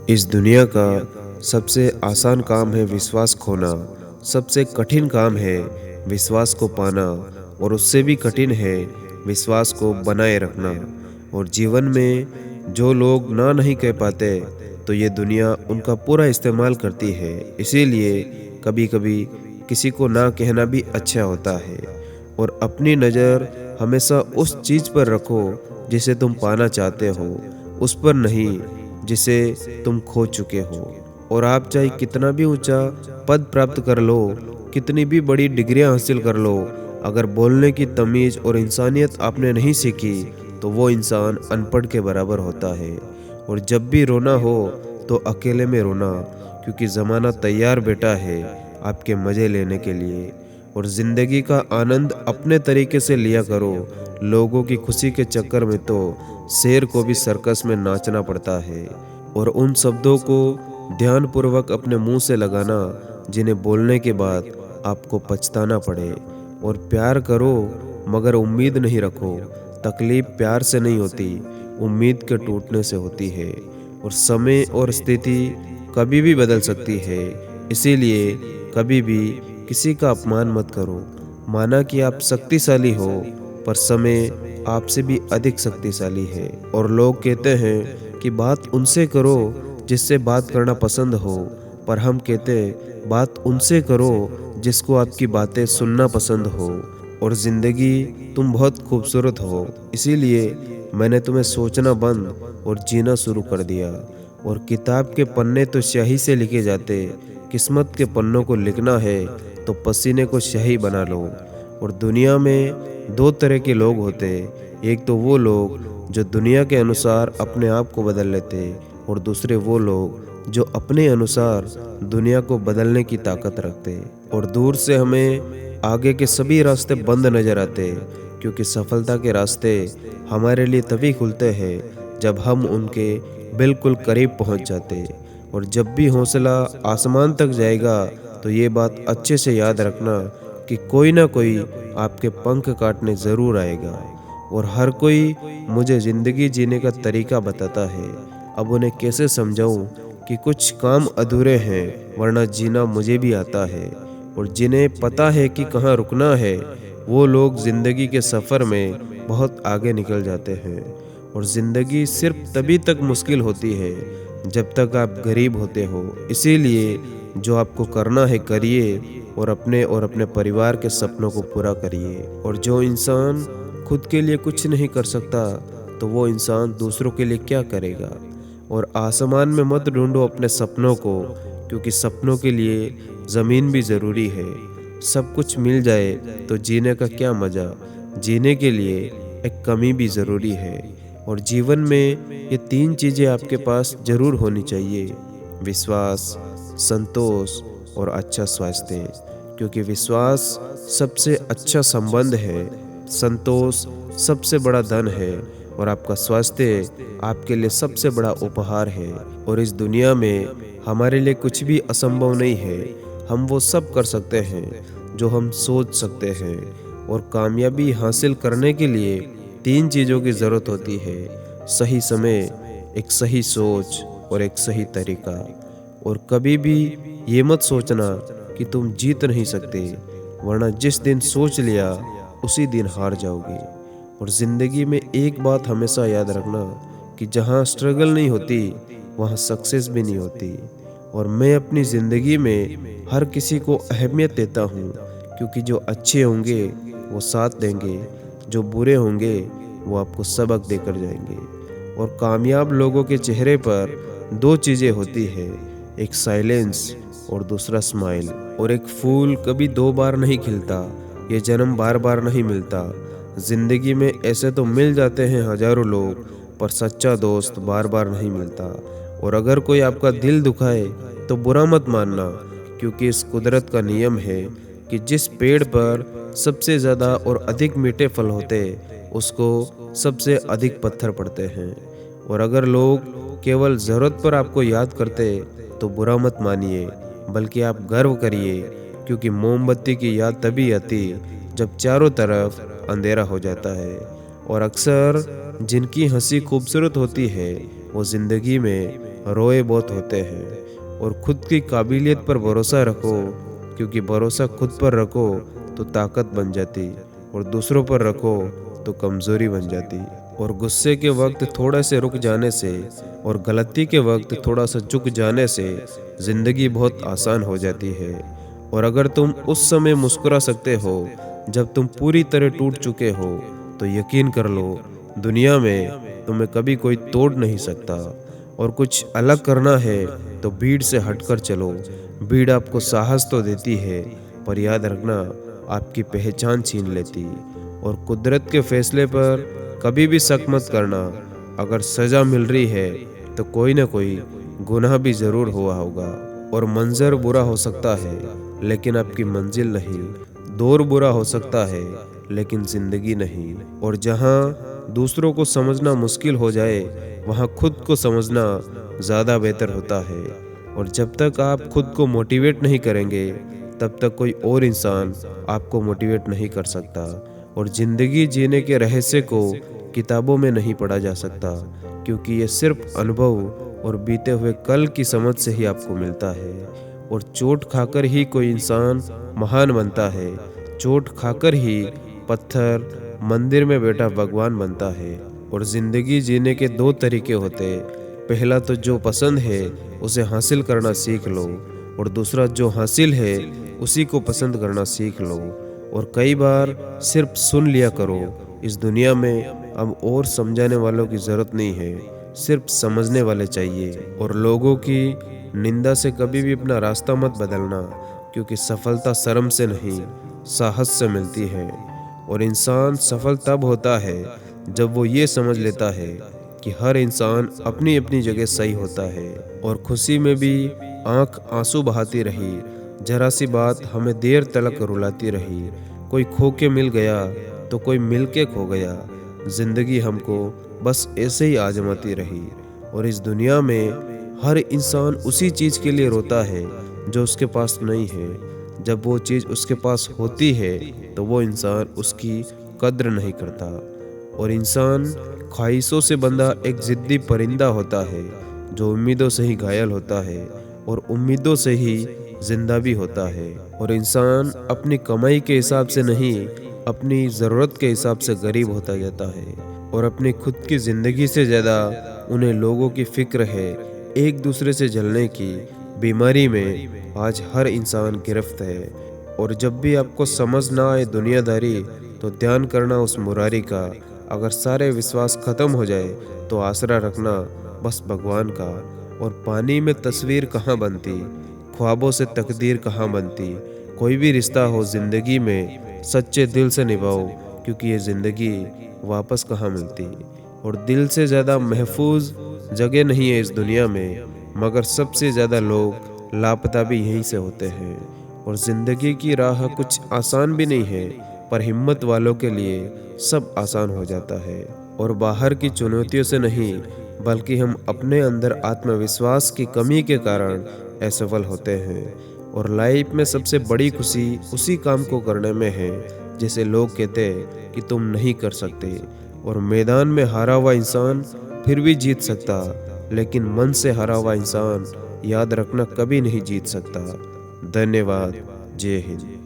इस दुनिया का सबसे आसान काम है विश्वास खोना, सबसे कठिन काम है विश्वास को पाना और उससे भी कठिन है विश्वास को बनाए रखना। और जीवन में जो लोग ना नहीं कह पाते, तो ये दुनिया उनका पूरा इस्तेमाल करती है। इसीलिए कभी-कभी किसी को ना कहना भी अच्छा होता है। और अपनी नज़र हमेशा उस चीज़ पर रखो जिसे तुम पाना चाहते हो, उस पर नहीं जिसे तुम खो चुके हो। और आप चाहे कितना भी ऊंचा पद प्राप्त कर लो, कितनी भी बड़ी डिग्रियां हासिल कर लो, अगर बोलने की तमीज़ और इंसानियत आपने नहीं सीखी, तो वो इंसान अनपढ़ के बराबर होता है। और जब भी रोना हो तो अकेले में रोना, क्योंकि ज़माना तैयार बैठा है आपके मज़े लेने के लिए। और ज़िंदगी का आनंद अपने तरीके से लिया करो। लोगों की खुशी के चक्कर में तो शेर को भी सर्कस में नाचना पड़ता है। और उन शब्दों को ध्यानपूर्वक अपने मुंह से लगाना जिन्हें बोलने के बाद आपको पछताना पड़े। और प्यार करो मगर उम्मीद नहीं रखो। तकलीफ प्यार से नहीं होती, उम्मीद के टूटने से होती है। और समय और स्थिति कभी भी बदल सकती है, इसीलिए कभी भी किसी का अपमान मत करो। माना कि आप शक्तिशाली हो, पर समय आपसे भी अधिक शक्तिशाली है। और लोग कहते हैं कि बात उनसे करो जिससे बात करना पसंद हो, पर हम कहते हैं बात उनसे करो जिसको आपकी बातें सुनना पसंद हो। और ज़िंदगी तुम बहुत खूबसूरत हो, इसीलिए मैंने तुम्हें सोचना बंद और जीना शुरू कर दिया। और किताब के पन्ने तो स्याही से लिखे जाते, किस्मत के पन्नों को लिखना है तो पसीने को स्याही बना लो। और दुनिया में दो तरह के लोग होते, एक तो वो लोग जो दुनिया के अनुसार अपने आप को बदल लेते, और दूसरे वो लोग जो अपने अनुसार दुनिया को बदलने की ताकत रखते। और दूर से हमें आगे के सभी रास्ते बंद नजर आते, क्योंकि सफलता के रास्ते हमारे लिए तभी खुलते हैं जब हम उनके बिल्कुल करीब पहुंच जाते। और जब भी हौसला आसमान तक जाएगा, तो ये बात अच्छे से याद रखना कि कोई ना कोई आपके पंख काटने ज़रूर आएगा। और हर कोई मुझे ज़िंदगी जीने का तरीका बताता है, अब उन्हें कैसे समझाऊं कि कुछ काम अधूरे हैं, वरना जीना मुझे भी आता है। और जिन्हें पता है कि कहाँ रुकना है, वो लोग ज़िंदगी के सफ़र में बहुत आगे निकल जाते हैं। और ज़िंदगी सिर्फ तभी तक मुश्किल होती है जब तक आप गरीब होते हो। इसीलिए जो आपको करना है करिए, और अपने परिवार के सपनों को पूरा करिए। और जो इंसान खुद के लिए कुछ नहीं कर सकता, तो वो इंसान दूसरों के लिए क्या करेगा। और आसमान में मत ढूंढो अपने सपनों को, क्योंकि सपनों के लिए ज़मीन भी ज़रूरी है। सब कुछ मिल जाए तो जीने का क्या मज़ा, जीने के लिए एक कमी भी ज़रूरी है। और जीवन में ये तीन चीज़ें आपके पास ज़रूर होनी चाहिए: विश्वास, संतोष और अच्छा स्वास्थ्य। क्योंकि विश्वास सबसे अच्छा संबंध है, संतोष सबसे बड़ा धन है, और आपका स्वास्थ्य आपके लिए सबसे बड़ा उपहार है। और इस दुनिया में हमारे लिए कुछ भी असंभव नहीं है। हम वो सब कर सकते हैं जो हम सोच सकते हैं। और कामयाबी हासिल करने के लिए तीन चीज़ों की ज़रूरत होती है: सही समय, एक सही सोच और एक सही तरीका। और कभी भी ये मत सोचना कि तुम जीत नहीं सकते, वरना जिस दिन सोच लिया उसी दिन हार जाओगे। और ज़िंदगी में एक बात हमेशा याद रखना कि जहाँ स्ट्रगल नहीं होती, वहाँ सक्सेस भी नहीं होती। और मैं अपनी ज़िंदगी में हर किसी को अहमियत देता हूँ, क्योंकि जो अच्छे होंगे वो साथ देंगे, जो बुरे होंगे वो आपको सबक देकर जाएंगे। और कामयाब लोगों के चेहरे पर दो चीज़ें होती है, एक साइलेंस और दूसरा स्माइल। और एक फूल कभी दो बार नहीं खिलता, ये जन्म बार बार नहीं मिलता। जिंदगी में ऐसे तो मिल जाते हैं हजारों लोग, पर सच्चा दोस्त बार बार नहीं मिलता। और अगर कोई आपका दिल दुखाए तो बुरा मत मानना, क्योंकि इस कुदरत का नियम है कि जिस पेड़ पर सबसे ज़्यादा और अधिक मीठे फल होते, उसको सबसे अधिक पत्थर पड़ते हैं। और अगर लोग केवल ज़रूरत पर आपको याद करते, तो बुरा मत मानिए, बल्कि आप गर्व करिए, क्योंकि मोमबत्ती की याद तभी आती जब चारों तरफ अंधेरा हो जाता है। और अक्सर जिनकी हंसी खूबसूरत होती है, वो ज़िंदगी में रोए बहुत होते हैं। और खुद की काबिलियत पर भरोसा रखो, क्योंकि भरोसा खुद पर रखो तो ताकत बन जाती, और दूसरों पर रखो तो कमज़ोरी बन जाती। और गुस्से के वक्त थोड़ा से रुक जाने से और गलती के वक्त थोड़ा सा झुक जाने से ज़िंदगी बहुत आसान हो जाती है। और अगर तुम उस समय मुस्कुरा सकते हो जब तुम पूरी तरह टूट चुके हो, तो यकीन कर लो दुनिया में तुम्हें कभी कोई तोड़ नहीं सकता। और कुछ अलग करना है तो भीड़ से हटकर चलो। भीड़ आपको साहस तो देती है, पर याद रखना आपकी पहचान छीन लेती। और कुदरत के फैसले पर कभी भी शक मत करना। अगर सज़ा मिल रही है तो कोई ना कोई गुनाह भी ज़रूर हुआ होगा। और मंजर बुरा हो सकता है लेकिन आपकी मंजिल नहीं। दौर बुरा हो सकता है लेकिन ज़िंदगी नहीं। और जहाँ दूसरों को समझना मुश्किल हो जाए, वहाँ खुद को समझना ज़्यादा बेहतर होता है। और जब तक आप खुद को मोटिवेट नहीं करेंगे, तब तक कोई और इंसान आपको मोटिवेट नहीं कर सकता। और ज़िंदगी जीने के रहस्य को किताबों में नहीं पढ़ा जा सकता, क्योंकि ये सिर्फ अनुभव और बीते हुए कल की समझ से ही आपको मिलता है। और चोट खाकर ही कोई इंसान महान बनता है। चोट खाकर ही पत्थर मंदिर में बैठा भगवान बनता है। और ज़िंदगी जीने के दो तरीके होते। पहला तो जो पसंद है उसे हासिल करना सीख लो, और दूसरा जो हासिल है उसी को पसंद करना सीख लो। और कई बार सिर्फ सुन लिया करो। इस दुनिया में अब और समझाने वालों की ज़रूरत नहीं है, सिर्फ समझने वाले चाहिए। और लोगों की निंदा से कभी भी अपना रास्ता मत बदलना, क्योंकि सफलता शर्म से नहीं, साहस से मिलती है। और इंसान सफल तब होता है जब वो ये समझ लेता है कि हर इंसान अपनी अपनी जगह सही होता है। और खुशी में भी आंख आंसू बहाती रही, जरा सी बात हमें देर तलक रुलाती रही। कोई खो के मिल गया तो कोई मिल के खो गया। जिंदगी हमको बस ऐसे ही आजमाती रही। और इस दुनिया में हर इंसान उसी चीज़ के लिए रोता है जो उसके पास नहीं है। जब वो चीज़ उसके पास होती है तो वो इंसान उसकी कद्र नहीं करता। और इंसान ख्वाहिशों से बंधा एक ज़िद्दी परिंदा होता है, जो उम्मीदों से ही घायल होता है और उम्मीदों से ही जिंदा भी होता है। और इंसान अपनी कमाई के हिसाब से नहीं, अपनी ज़रूरत के हिसाब से गरीब होता जाता है। और अपनी खुद की ज़िंदगी से ज़्यादा उन्हें लोगों की फिक्र है। एक दूसरे से जलने की बीमारी में आज हर इंसान गिरफ्त है। और जब भी आपको समझ ना आए दुनियादारी, तो ध्यान करना उस मुरारी का। अगर सारे विश्वास ख़त्म हो जाए तो आसरा रखना बस भगवान का। और पानी में तस्वीर कहाँ बनती, ख्वाबों से तकदीर कहाँ बनती। कोई भी रिश्ता हो ज़िंदगी में सच्चे दिल से निभाओ, क्योंकि ये ज़िंदगी वापस कहाँ मिलती। और दिल से ज़्यादा महफूज जगह नहीं है इस दुनिया में, मगर सबसे ज़्यादा लोग लापता भी यहीं से होते हैं। और ज़िंदगी की राह कुछ आसान भी नहीं है, पर हिम्मत वालों के लिए सब आसान हो जाता है। और बाहर की चुनौतियों से नहीं, बल्कि हम अपने अंदर आत्मविश्वास की कमी के कारण असफल होते हैं। और लाइफ में सबसे बड़ी खुशी उसी काम को करने में है जिसे लोग कहते हैं कि तुम नहीं कर सकते। और मैदान में हारा हुआ इंसान फिर भी जीत सकता, लेकिन मन से हारा हुआ इंसान याद रखना कभी नहीं जीत सकता। धन्यवाद। जय हिंद।